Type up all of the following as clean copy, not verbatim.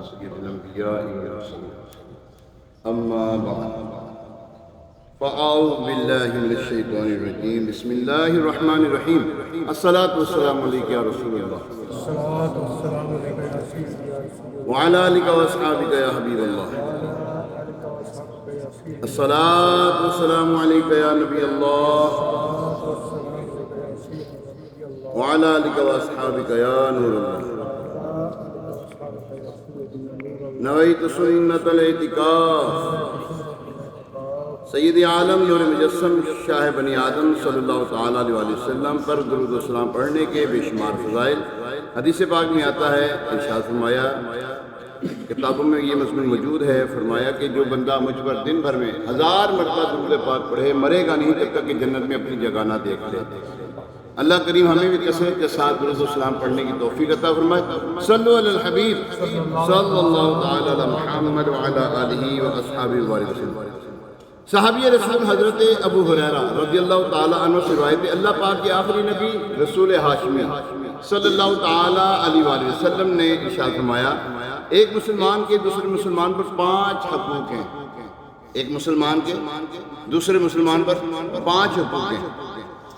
سيد الأنبياء والمرسلين أما بعد فأعوذ بالله من الشيطان الرجيم بسم الله الرحمن الرحيم الصلاة والسلام عليك يا رسول الله الصلاة والسلام عليك يا سيدي يا رسول الله وعلى آلك وأصحابك يا حبيب الله الصلاة والسلام عليك يا نبي الله وعلى آلك وأصحابك يا نور الله نويت سنة الاعتکاف سید عالم نور مجسم شاہ بنی آدم صلی اللہ تعالیٰ علیہ وسلم پر درود و سلام پڑھنے کے بے شمار فضائل حدیث پاک میں آتا ہے۔ ارشاد فرمایا، کتابوں میں یہ مضمون موجود ہے، فرمایا کہ جو بندہ مجھ پر دن بھر میں 1000 مرتبہ درود پاک پڑھے مرے گا نہیں جب تک کہ جنت میں اپنی جگہ نہ دیکھ لے۔ اللہ کریم ہمیں بھی کثرت کے ساتھ درود و سلام پڑھنے کی توفیق عطا فرمائے۔ صلو علی الحبیب صلی اللہ تعالی علی محمد وعلی آلہ واصحابہ وسلم۔ صحابی رسول حضرت ابو ہریرہ رضی اللہ تعالی عنہ سے روایت ہے، اللہ پاک کے آخری نبی رسول ہاشمی صلی اللہ تعالی علیہ وآلہ وسلم نے ارشاد فرمایا، ایک مسلمان کے دوسرے مسلمان پر 5 حقوق ہیں۔ ایک مسلمان کے دوسرے مسلمان پر 5 حقوق ہیں۔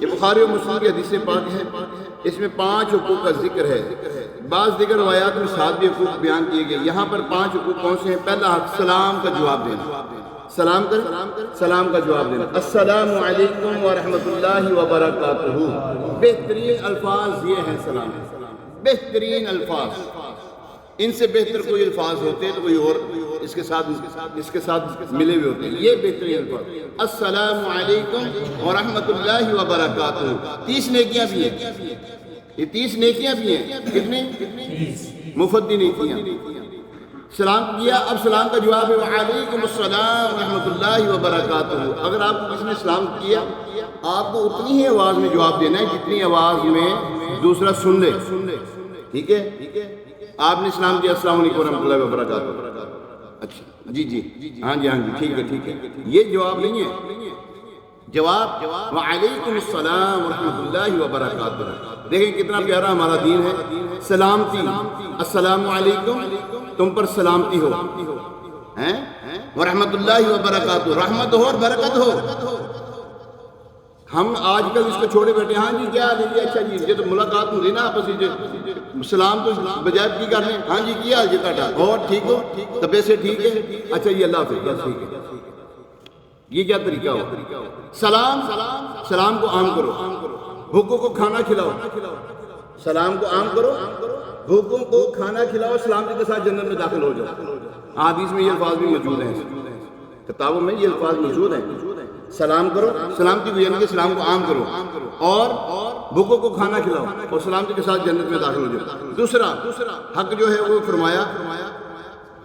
یہ بخاری و مسلم کی حدیث پاک ہے، اس میں 5 حقوق کا ذکر ہے۔ بعض دیگر روایات میں 7 بھی حقوق بیان کیے گئے۔ یہاں پر 5 حقوق کون سے ہیں؟ پہلا حق سلام کا جواب دینا، سلام کر سلام کا جواب دینا۔ السلام علیکم ورحمۃ اللہ وبرکاتہ، بہترین الفاظ یہ ہیں سلام، بہترین الفاظ، ان سے بہتر کوئی الفاظ ہوتے ہیں تو کوئی اور اس کے ساتھ ملے ہوئے ہوتے ہیں، یہ بہترین الفاظ۔ السلام علیکم ورحمۃ اللہ وبرکاتہ، 30 نیکیاں بھی ہیں، یہ 30 نیکیاں بھی ہیں۔ کتنی؟ مفدی نیکیاں۔ سلام کیا، اب سلام کا جواب ہے وعلیکم السلام ورحمۃ اللہ وبرکاتہ۔ اگر آپ کو کسی نے سلام کیا، آپ کو اتنی ہی آواز میں جواب دینا ہے جتنی آواز میں دوسرا سن لے، ٹھیک ہے؟ آپ نے سلام کیا السلام علیکم ورحمۃ اللہ وبرکاتہ، اچھا جی ہاں جی ٹھیک ہے، یہ جواب نہیں ہے۔ جواب وعلیکم السلام ورحمۃ اللہ وبرکاتہ۔ دیکھیں کتنا پیارا ہمارا دین ہے۔ سلامتی، السلام علیکم، تم پر سلامتی ہو، ورحمۃ اللہ وبرکاتہ، رحمت ہو اور برکت ہو۔ ہم آج کل اس کو چھوڑے بیٹھے، ہاں جی کیا حال ہے، اچھا جی، یہ تو ملاقات ہو رہی نا آپس میں، سلام تو بجائے کی کرنے، ہاں جی کیا حال جی کاٹا، اور ٹھیک ہو، طبیعت سے ٹھیک ہے، اچھا جی اللہ حافظ، بس ٹھیک ہے۔ یہ کیا طریقہ ہو؟ سلام کو عام کرو، بھوکوں کو کھانا کھلاؤ، سلام کو عام کرو، بھوکوں کو کھانا کھلاؤ، سلامتی کے ساتھ جنت میں داخل ہو جاؤ۔ حدیث میں یہ الفاظ بھی موجود ہیں، کتابوں میں یہ الفاظ موجود ہیں۔ سلام کرو، سلامتی کو یعنی کہ سلام کو عام کرو، اور بھوکوں کو کھانا کھلاؤ، اور سلامتی کے ساتھ جنت میں داخل ہو جاؤ۔ دوسرا حق جو ہے وہ فرمایا،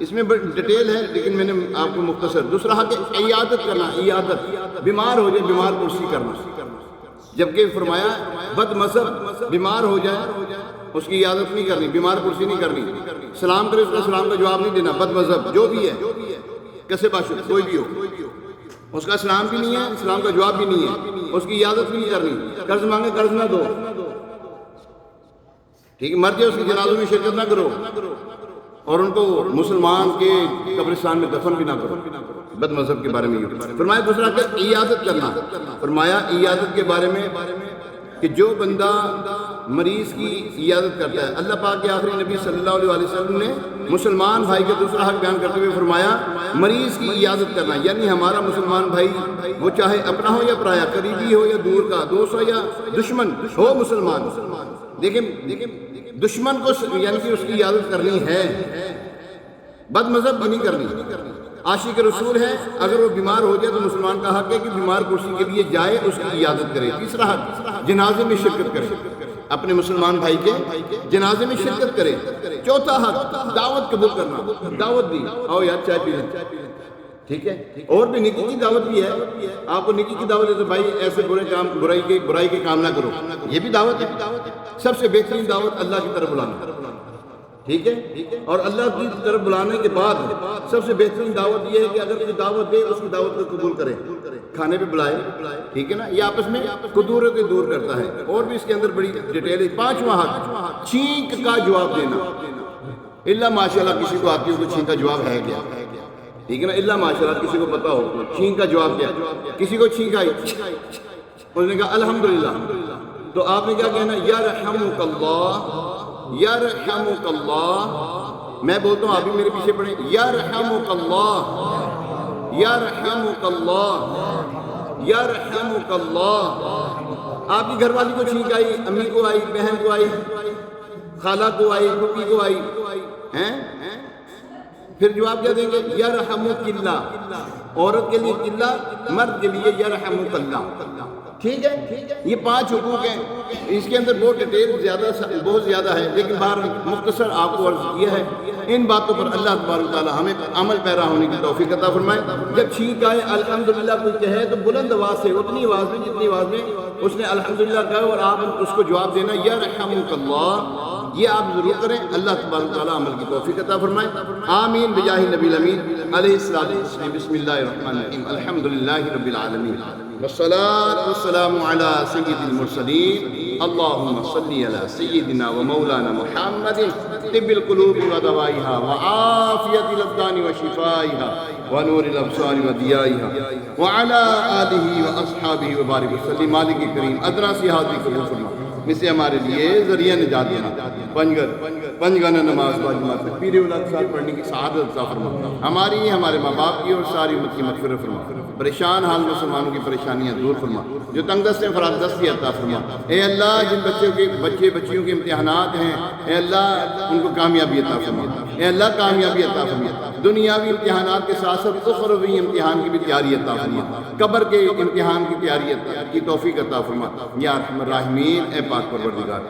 اس میں بڑی ڈیٹیل ہے لیکن میں نے آپ کو مختصر۔ دوسرا حق ہے عیادت کرنا، عیادت، بیمار ہو جائے بیمار پرسی کرنا، جبکہ فرمایا بد مذہب بیمار ہو جائے اس کی عیادت نہیں کرنی، بیمار پرسی نہیں کرنی، سلام کرے اس کا سلام کا جواب نہیں دینا۔ بد مذہب جو بھی ہے، کیسے باشد کوئی بھی ہو، اس کا سلام بھی نہیں ہے، سلام کا جواب بھی نہیں ہے، اس کی عیادت بھی نہیں کرنی، قرض مانگے قرض نہ دو، ٹھیک ہے، مر جائے اس کی جنازوں میں شرکت نہ کرو، اور ان کو مسلمان کے قبرستان میں دفن بھی نہ کرو۔ بد مذہب کے بارے میں یہ فرمایا۔ دوسرا کہ عیادت کرنا، فرمایا عیادت کے بارے میں کہ جو بندہ مریض کی عیادت کرتا ہے، اللہ پاک کے آخری نبی صلی اللہ علیہ وسلم نے مسلمان بھائی کا دوسرا حق بیان کرتے ہوئے فرمایا مریض کی عیادت کرنا، یعنی ہمارا مسلمان بھائی وہ چاہے اپنا ہو یا پرایا، قریبی ہو یا دور کا، دوست ہو یا دشمن ہو، مسلمان، دیکھیں دشمن کو یعنی کہ اس کی عیادت کرنی ہے، بد مذہب بھی نہیں کرنی۔ عاشق رسول ہے، اگر وہ بیمار ہو جائے تو مسلمان کا حق ہے کہ بیمار کرسی کے لیے جائے، اس کی عیادت کرے۔ تیسرا حق جنازے میں شرکت کرے، اپنے مسلمان بھائی کے جنازے میں شرکت کرے۔ چوتھا حق دعوت قبول کرنا، دعوت دی، آؤ یار چائے پی لیں، ٹھیک ہے۔ اور بھی نیکی کی دعوت بھی ہے، آپ کو نیکی کی دعوت ہے تو بھائی ایسے برائی کے کام نہ کرو، یہ بھی دعوت ہے۔ سب سے بہترین دعوت اللہ کی طرف بلانا، ٹھیک ہے، اور اللہ کی طرف بلانے کے بعد سب سے بہترین دعوت یہ ہے کہ اگر کوئی دعوت دے اس کی دعوت کو قبول کرے، کھانے پہ بلائے، ٹھیک ہے نا، یہ آپس میں کدورتیں دور کرتا ہے۔ اور بھی اس کے اندر بڑی ڈیٹیل ہے۔ 5واں حق چھینک کا جواب دینا، اللہ ماشاءاللہ کسی کو آتی ہو تو چھینک کا جواب ہے کیا؟ ٹھیک ہے نا، اللہ ماشاءاللہ کسی کو پتا ہو تو چھینک کا جواب کیا؟ کسی کو چھینک آئی، اس نے کہا الحمدللہ، تو آپ نے کیا کہنا؟ یرحمک اللہ، یرحمک اللہ۔ میں بولتا ہوں آپ بھی میرے پیچھے پڑھیں، یرحمک اللہ، یرحمک اللہ، یرحمک اللہ۔ آپ کی گھر والی کو چھینک آئی، امی کو آئی، بہن کو آئی، خالہ کو آئی، پھوپھی کو آئی ہیں، پھر جواب کیا دیں گے؟ یرحمک اللہ۔ عورت کے لیے قلہ، مرد کے لیے یرحمک اللہ۔ ٹھیک ہے، یہ 5 حقوق ہیں، اس کے اندر بہت ڈیٹیل بہت زیادہ ہے، لیکن بہر مختصر آپ کو عرض کیا ہے۔ ان باتوں پر اللہ تبارک و تعالی ہمیں عمل پیرا ہونے کی توفیق عطا فرمائے۔ جب چھینک آئے الحمدللہ کوئی کہے تو بلند آواز سے، اتنی آواز میں جتنی آواز میں اس نے الحمدللہ کہا، اور آپ اس کو جواب دینا یرحمک اللہ۔ یہ آپ ضرور کریں، اللہ تبارک و تعالی عمل کی توفیق عطا فرمائے، آمین بجاہ نبی الامین علیہ الصلوۃ والسلام۔ بسم اللہ الرحمن الرحیم، الحمدللہ رب العالمین، والصلاة والسلام على سید المرسلین، اللہم صلی علی سیدنا و مولانا محمد طب القلوب و دوائها وعافیت الابدان و شفائها ونور الابصار و ضیائها وعلى آلہ و اصحابہ و بارک وسلم۔ مالک کریم ادنا سی حاضری قبول فرما، میں سے ہمارے لیے ذریعہ نجات دینا، پنجگانہ نماز باجماعت تکبیر اولاد کے ساتھ پڑھنے کی سعادت عطا فرما، ہماری ہمارے ماں باپ کی اور ساری امت کی مغفرت فرما، پریشان حال مسلمانوں کی پریشانیاں دور فرما، جو تنگ دست ہیں فراغ دستی عطا فرما۔ اے اللہ جن بچیوں کے امتحانات ہیں، اے اللہ ان کو کامیابی عطا فرما، اے اللہ کامیابی عطا فرما، دنیاوی امتحانات کے ساتھ ساتھ اخروی امتحان کی بھی تیاری عطا فرما، قبر کے امتحان کی تیاری کی توفیق عطا فرما یا ارحم الراحمین۔ اے پاک پروردگار،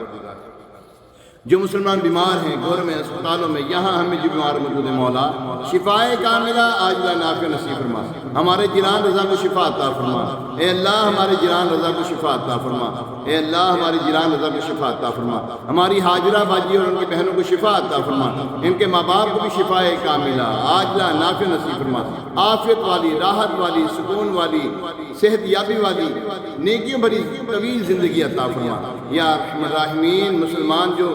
جو مسلمان بیمار ہیں گھر میں، اسپتالوں میں، یہاں ہمیں جو بیمار موجود ہیں مولا شفائے کاملہ عاجلہ نافع نصیب فرما، ہمارے جیران رضا کو شفا عطا فرما، اے اللہ ہمارے جیران رضا کو شفا عطا فرما، اے اللہ ہماری جیران رضا کو شفا عطا فرما، ہماری حاجرہ باجی اور ان کی بہنوں کو شفا عطا فرما، ان کے ماں باپ کو بھی شفائے کاملہ عاجلہ نافع نصیب فرما، عافیت والی، راحت والی، سکون والی، صحت یابی والی، نیکیوں بھری طویل زندگی عطا فرما یا ارحم الراحمین۔ مسلمان جو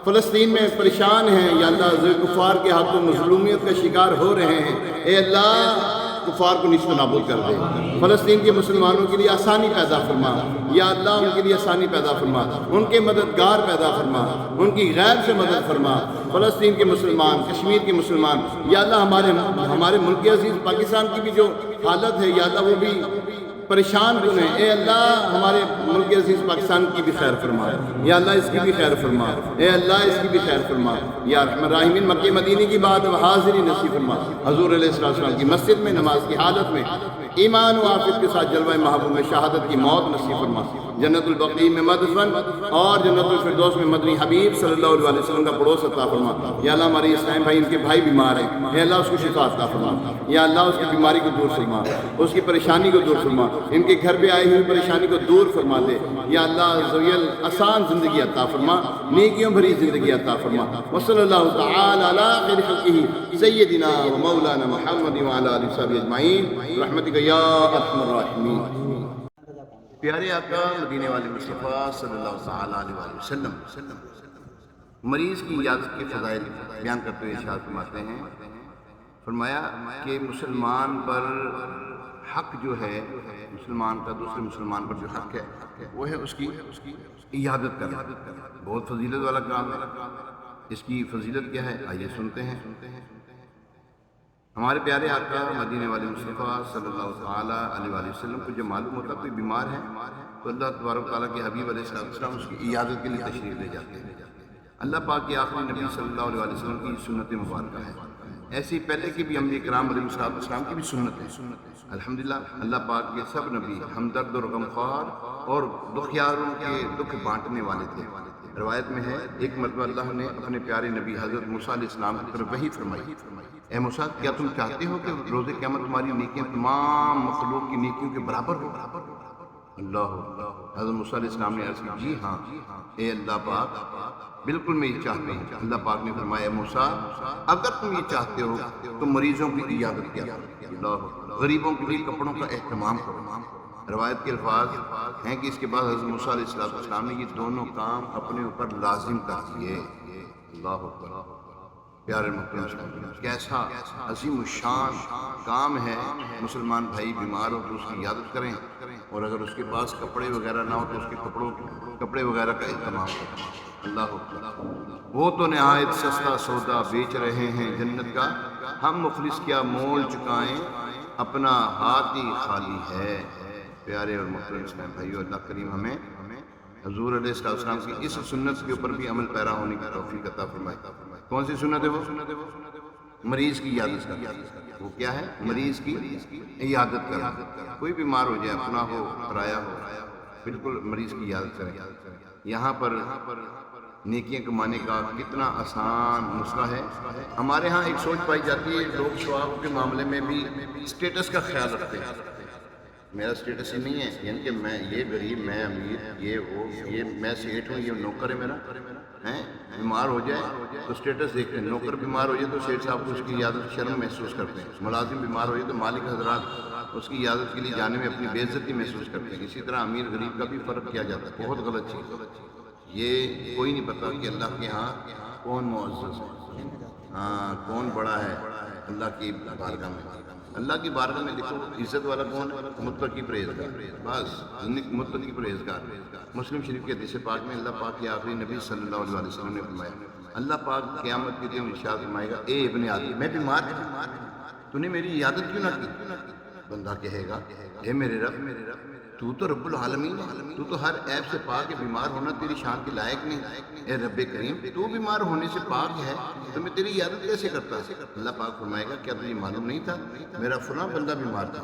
فلسطین میں پریشان ہیں یا اللہ کفار کے ہاتھوں مظلومیت کا شکار ہو رہے ہیں، اے اللہ کفار کو نیست و نابود کر دے، فلسطین کے مسلمانوں کے لیے آسانی پیدا فرما یا اللہ، ان کے لیے آسانی پیدا فرما، ان کے مددگار پیدا فرما، ان کی غیب سے مدد فرما، فلسطین کے مسلمان، کشمیر کے مسلمان یا اللہ، ہمارے ملک عزیز پاکستان کی بھی جو حالت ہے یا اللہ وہ بھی پریشان کن ہیں، اے اللہ ہمارے ملک عزیز پاکستان کی بھی خیر فرما یا اللہ، اس کی بھی خیر فرما، اے اللہ اس کی بھی خیر فرما یا ارحم الراحمین۔ مکہ مدینے کی بات اب حاضری نصیب فرما، حضور علیہ السلام کی مسجد میں نماز کی حالت میں ایمان و عافیت کے ساتھ جلوہ محبوب میں شہادت کی موت نصیب فرما، جنت البقیع میں مدفن اور جنت الفردوس میں مدنی حبیب صلی اللہ علیہ وسلم کا پڑوس عطا فرما یا اللہ۔ ہمارے اسلام بھائی، ان کے بھائی بیمار ہیں، اے اللہ اس کو شفا عطا فرما یا اللہ، اس کی بیماری کو دور فرما، اس کی پریشانی کو دور فرما، ان کے گھر پہ آئی ہوئی پریشانی کو دور فرما دے یا اللہ عزوجل آسان زندگی عطا فرما، نیکیوں بھری زندگی عطا فرما۔ وصلی اللہ تعالی علی خیر خلقہ سیدنا و مولانا محمد وعلی آلہ وصحبہ اجمعین برحمتک یا ارحم الراحمین۔ پیارے آقا مدینے والے مصطفیٰ صلی اللہ تعالی علیہ وآلہ وسلم مریض کی عیادت کے فضائل بیان کرتے ہوئے ارشاد فرماتے ہیں، فرمایا کہ مسلمان پر حق جو ہے، مسلمان کا دوسرے مسلمان پر جو حق ہے وہ ہے اس کی عیادت کرنا، بہت فضیلت والا کام ہے۔ اس کی فضیلت کیا ہے آئیے سنتے ہیں۔ ہمارے پیارے آقا مدینے والے مصطفیٰ صلی اللہ تعالیٰ علیہ وآلہ وسلم کو جب معلوم ہوتا کوئی بیمار ہے تو اللہ تبارک تعالیٰ کے حبیب علیہ السلام اس کی عیادت کے لیے تشریف لے جاتے ہیں۔ اللہ پاک کے آخری نبی صلی اللہ علیہ وآلہ وسلم کی سنت مبارکہ ہے، ایسی پہلے کے بھی انبیاء کرام علیہ السلام کی بھی سنت ہے۔ الحمدللہ اللہ پاک کے سب نبی ہمدرد اور غمخوار اور دکھیاروں کے دکھ بانٹنے والے تھے۔ روایت میں ہے ایک مرتبہ اللہ نے اپنے پیارے نبی حضرت موسیٰ علیہ السلام کی طرف وحی فرمائی، اے موسیٰ کیا تم چاہتے ہو کہ روز قیامت تمہاری نیکیاں تمام مخلوق کی نیکیوں کے برابر ہو؟ اللہ حضرت موسیٰ علیہ السلام نے عرض کی جی ہاں اے اللہ پاک، بالکل میں یہ چاہتا ہوں۔ اللہ پاک نے فرمایا موسیٰ اگر تم یہ چاہتے ہو تو مریضوں کی عیادت کیا کرو، غریبوں کے لیے کپڑوں کا اہتمام کرو۔ روایت کے الفاظ ہیں کہ اس کے بعد حضرت موسیٰ علیہ السلام نے یہ دونوں کام اپنے اوپر لازم کر دیے۔ اللہ اکبر۔ پیارے محترم اسلامی، کیسا عظیم الشان کام ہے مسلمان بھائی بیمار ہو تو اس کی عیادت کریں، اور اگر اس کے پاس کپڑے وغیرہ نہ ہو تو اس کے کپڑے وغیرہ کا اہتمام کریں۔ اللہ اکبر۔ وہ تو نہایت سستا سودا بیچ رہے ہیں جنت کا، ہم مفلس کیا مول چکائیں، اپنا ہاتھ ہی خالی ہے۔ پیارے اور محترم اسلام بھائیو، اللہ کریم ہمیں حضور علیہ السلام کی اس سنت کے اوپر بھی عمل پیرا ہونے کی توفیق عطا فرمائے۔ کون سی سنت ہے وہ؟ مریض کی عیادت کرنا۔ وہ کیا ہے؟ مریض کی عیادت کرنا۔ کوئی بیمار ہو جائے، اپنا ہو پرایا ہو، بالکل مریض کی عیادت کریں۔ یہاں پر نیکیاں کمانے کا کتنا آسان مسئلہ ہے۔ ہمارے ہاں ایک سوچ پائی جاتی ہے، لوگ ثواب کے معاملے میں بھی اسٹیٹس کا خیال رکھتے ہیں۔ میرا سٹیٹس ہی نہیں ہے، یعنی کہ میں یہ غریب، میں امیر، یہ وہ، یہ میں سیٹ ہوں، یہ نوکر ہے میرا، بیمار ہو جائے تو سٹیٹس دیکھتے ہیں۔ نوکر بیمار ہو جائے تو سیٹ صاحب کو اس کی عیادت شرم محسوس کرتے ہیں، ملازم بیمار ہو جائے تو مالک حضرات اس کی عیادت کے لیے جانے میں اپنی بے عزتی محسوس کرتے ہیں۔ اسی طرح امیر غریب کا بھی فرق کیا جاتا ہے، بہت غلط چیز۔ یہ کوئی نہیں پتا کہ اللہ کے ہاں کون معزز ہے، ہاں کون بڑا ہے اللہ کی بارگاہ میں۔ اللہ کی بارگاہ میں دیکھو عزت والا کون ہے؟ متقی پرہیزگار، بس متقی پرہیزگار۔ مسلم شریف کے حدیث پاک میں اللہ پاک کے آخری نبی صلی اللہ علیہ وسلم نے فرمایا، اللہ پاک قیامت کے دن ارشاد فرمائے گا، اے ابن آدم، میں بیمار تھا، تو نے میری عیادت کیوں نہ کی؟ بندہ کہے گا، اے میرے رب، تو تو رب العالمین ہے، تو ہر عیب سے پاک ہے، بیمار ہونا تیری شان کے لائق نہیں۔ اے رب کریم، تو بیمار ہونے سے پاک ہے تو میں تیری عیادت کیسے کرتا؟ اللہ پاک فرمائے گا، کیا تجھے معلوم نہیں تھا میرا فلاں بندہ بیمار تھا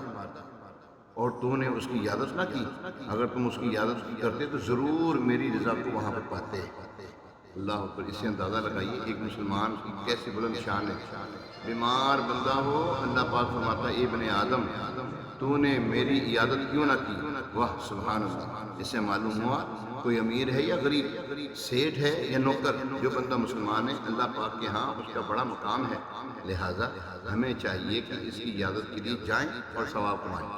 اور تو نے اس کی عیادت نہ کی؟ اگر تم اس کی عیادت کرتے تو ضرور میری رضا کو وہاں پر پاتے۔ اللہ پر اس سے اندازہ لگائیے ایک مسلمان کی کیسے بلند شان ہے۔ بیمار بندہ ہو، اللہ پاک فرماتا ہے، اے ابن آدم، تو نے میری عیادت کیوں نہ کی؟ واہ سبحان اللہ۔ اس سے معلوم ہوا کوئی امیر ہے یا غریب، سیٹ ہے یا نوکر، جو بندہ مسلمان ہے اللہ پاک کے ہاں اس کا بڑا مقام ہے۔ لہٰذا ہمیں چاہیے کہ اس کی عیادت کے لیے جائیں اور ثواب کمائیں۔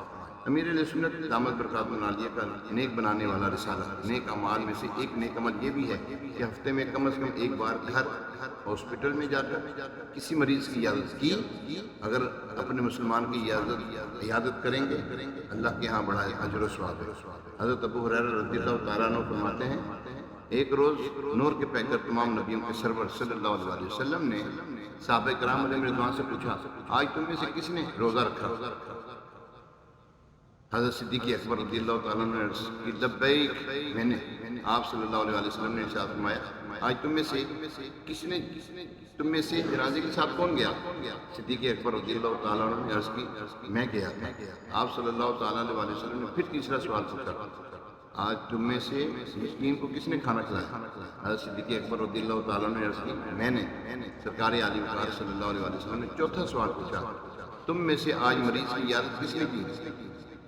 امیر علیہ سنت دامت برکاتہ العالیہ کا نیک بنانے والا رسالہ، نیک اعمال میں سے ایک نیک عمل یہ بھی ہے کہ ہفتے میں کم از کم ایک بار گھر ہاسپٹل میں جا کر کسی مریض کی عیادت کی۔ اگر اپنے مسلمان کی عیادت کریں گے اللہ کے ہاں بڑا اجر و ثواب ہے۔ حضرت ابو ہریرہ رضی اللہ تعالیٰ عنہ فرماتے ہیں، ایک روز نور کے پیکر تمام نبیوں کے سرور صلی اللہ علیہ وسلم نے صحابہ کرام علیہ رضوان سے پوچھا، آج تم میں سے کس نے روزہ رکھا؟ حضرت صدیق اکبر رضی اللہ تعالیٰ نے عرض کی، لبیک، میں نے۔ آپ صلی اللہ علیہ وسلم نے ارشاد فرمایا، آج تم میں سے جنازے کے ساتھ کون گیا؟ صدیق اکبر رضی اللہ تعالیٰ نے عرض کی، میں گیا تھا۔ آپ صلی اللہ تعالیٰ علیہ وسلم نے پھر تیسرا سوال پوچھا، آج تم میں سے مسکین کو کس نے کھانا کھلایا؟ حضرت صدیق اکبر رضی اللہ تعالیٰ نے عرض کی، میں نے۔ سرکار عالم وقار صلی اللہ علیہ وسلم نے چوتھا سوال پوچھا، تم میں سے آج مریض کی عیادت کس نے کی؟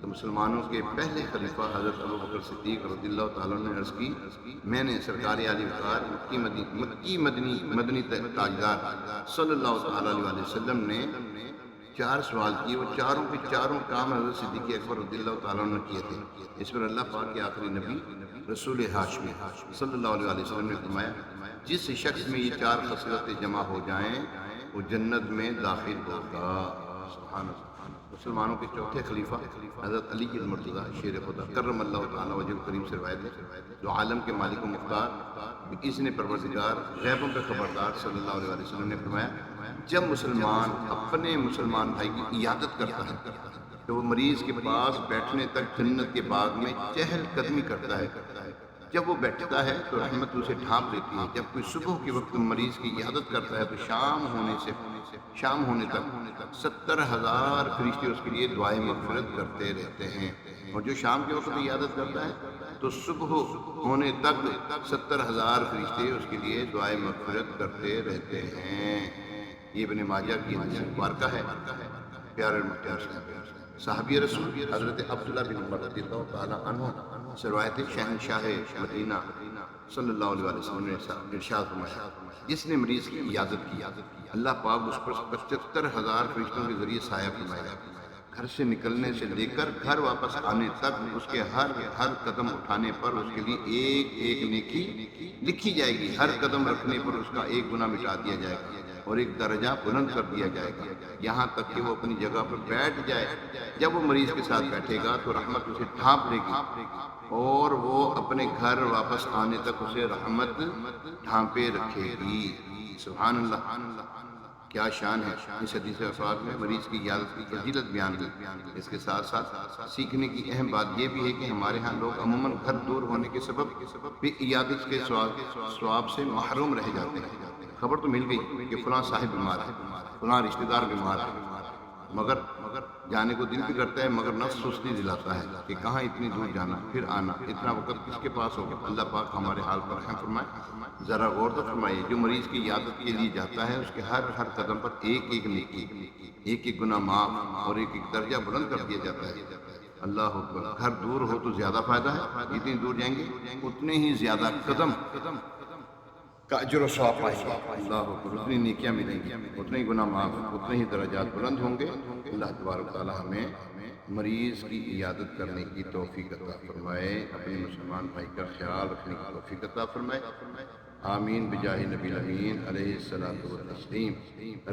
تو مسلمانوں کے پہلے خلیفہ حضرت ابوبکر صدیق رضی اللہ تعالیٰ نے عرض کی، میں نے۔ سرکار عالم وقار مکی مدنی تاجدار صلی اللہ تعالیٰ علیہ وسلم نے چار سوال کیے، وہ چاروں کے چاروں کام حضرت صدیق اکبر رضی اللہ تعالیٰ نے کیے تھے۔ اس پر اللہ پاک کے آخری نبی رسول ہاشمی صلی اللہ علیہ وسلم نے فرمایا، جس شخص میں یہ چار خصلتیں جمع ہو جائیں وہ جنت میں داخل ہوگا۔ سبحان اللہ۔ مسلمانوں کے چوتھے خلیفہ حضرت علی المرتضیٰ شیر خدا کرم اللہ تعالیٰ وجہ کریم سے روایت ہے، جو عالم کے مالک و مختار، اس نے پروردگار، غیبوں پہ خبردار صلی اللہ علیہ وسلم نے فرمایا، جب مسلمان اپنے مسلمان بھائی کی عیادت کرتا ہے تو وہ مریض کے پاس بیٹھنے تک جنت کے باغ میں چہل قدمی کرتا ہے۔ جب وہ بیٹھتا ہے تو رحمت اسے ڈھانپ لیتی ہے۔ جب کوئی صبح کے وقت مریض کی عیادت کرتا ہے تو شام ہونے تک 70,000 فرشتے اس کے لیے دعائیں مغفرت کرتے رہتے ہیں، اور جو شام کے وقت عیادت کرتا ہے تو صبح ہونے تک 70,000 فرشتے اس کے لیے دعائیں مغفرت کرتے رہتے ہیں۔ یہ ابن ماجہ کی حدیث مبارکہ ہے۔ پیارے محترم صحابی رسول حضرت عبداللہ بن عمر رضی اللہ تعالیٰ عنہ سے روایت ہے، شہنشاہ مدینہ صلی اللہ علیہ وسلم نے ارشاد فرمایا، جس نے مریض کی عیادت کی اللہ پاک اس پر 75,000 فرشتوں کے ذریعے سایہ فرمائے گا۔ گھر سے نکلنے سے لے کر گھر واپس آنے تک اس کے ہر قدم اٹھانے پر اس کے لیے ایک ایک نیکی لکھی جائے گی، ہر قدم رکھنے پر اس کا ایک گناہ مٹا دیا جائے گا۔ اور ایک درجہ بلند کر دیا جائے گا، یہاں تک کہ وہ اپنی جگہ پر بیٹھ جائے۔ جب وہ مریض کے ساتھ بیٹھے گا تو رحمت اسے ڈھانپ لے گی، اور وہ اپنے گھر واپس آنے تک اسے رحمت ڈھانپے رکھے گی۔ سبحان اللہ، کیا شان ہے۔ اس حدیث افاق میں مریض کی عیادت کی فضیلت بیان کی۔ اس کے ساتھ ساتھ سیکھنے کی اہم بات یہ بھی ہے کہ ہمارے ہاں لوگ عموماً گھر دور ہونے کے سبب بھی عیادت کے ثواب سے محروم رہ جاتے ہیں۔ خبر تو مل گئی کہ فلاں صاحب بیمار ہے، فلاں رشتہ دار بیمار ہے، مگر جانے کو دل بھی کرتا ہے، مگر نفس سستی دلاتا ہے کہ کہاں اتنی دور جانا پھر آنا، اتنا وقت کس کے پاس ہوگا۔ اللہ پاک ہمارے حال پر رحم فرمائے۔ ذرا غور تو فرمائیے، جو مریض کی عیادت کے لیے جاتا ہے اس کے ہر قدم پر ایک ایک نیکی، ایک ایک گناہ معاف اور ایک ایک درجہ بلند کر دیا جاتا ہے۔ اللہ اکبر۔ گھر دور ہو تو زیادہ فائدہ ہے، جتنی دور جائیں گے اتنے ہی زیادہ قدم کا اجر و ثواب پائیں گے۔ اللہ اکبر، اتنی نیکیاں ملیں گی، اتنے ہی گناہ معاف، اتنے ہی درجات بلند ہوں گے۔ اللہ تبارک تعالی ہمیں مریض کی عیادت کرنے کی توفیق عطا فرمائے، اپنے مسلمان بھائی کا خیال رکھنے کی توفیق عطا فرمائے۔ آمین بجاہ نبی الامین علیہ الصلوۃ والتسلیم۔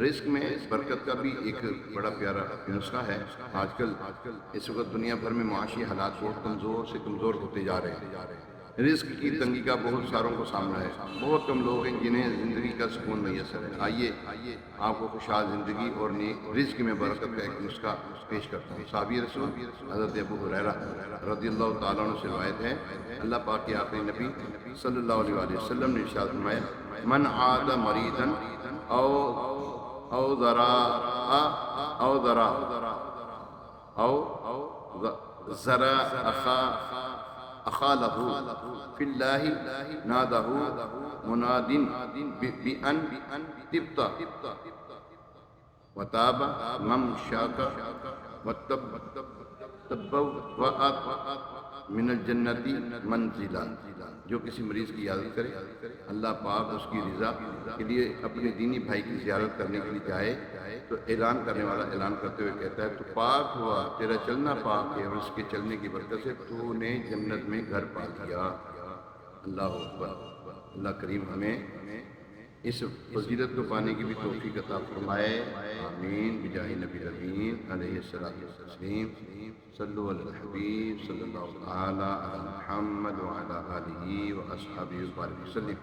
رزق میں برکت کا بھی ایک بڑا پیارا نسخہ ہے۔ آج کل اس وقت دنیا بھر میں معاشی حالات بہت کمزور سے کمزور ہوتے جا رہے ہیں۔ رزق کی تنگی کا بہت ساروں کو سامنا ہے، بہت کم لوگ ہیں جنہیں زندگی کا سکون میسر ہے۔ آئیے آپ کو خوشحال زندگی اور رزق میں برکت کا ایک نسخہ پیش کرتا ہوں۔ صحابی رسول حضرت ابو ہریرہ رضی اللہ تعالیٰ عنہ سے روایت ہے، اللہ پاک کے آخری نبی صلی اللہ علیہ وآلہ وسلم نے ارشاد فرمایا، من عاد مریضا او ذرا اخا له فی اللہ نادہ مناد بأن طبت وتاب ممشاک وتبوأت من الجنت منزلا۔ جو کسی مریض کی عیادت کرے، اللہ پاک اس کی رضا کے لیے اپنے دینی بھائی کی زیارت کرنے کے لیے جائے تو اعلان کرنے والا اعلان کرتے ہوئے کہتا ہے، تو پاک ہوا، تیرا چلنا پاک ہے، اور اس کے چلنے کی برکت سے تو نے جنت میں گھر پا لیا۔ اللہ اکبر۔ اللہ کریم ہمیں اس فضیلت کو پانے کی بھی توفیق عطا فرمائے۔ آمین بجاہ نبی الامین علیہ الصلوۃ والتسلیم۔ صلو علی الحبیب صلی اللہ تعالی علی محمد وعلی آلہ واصحابہ وبارک وسلم۔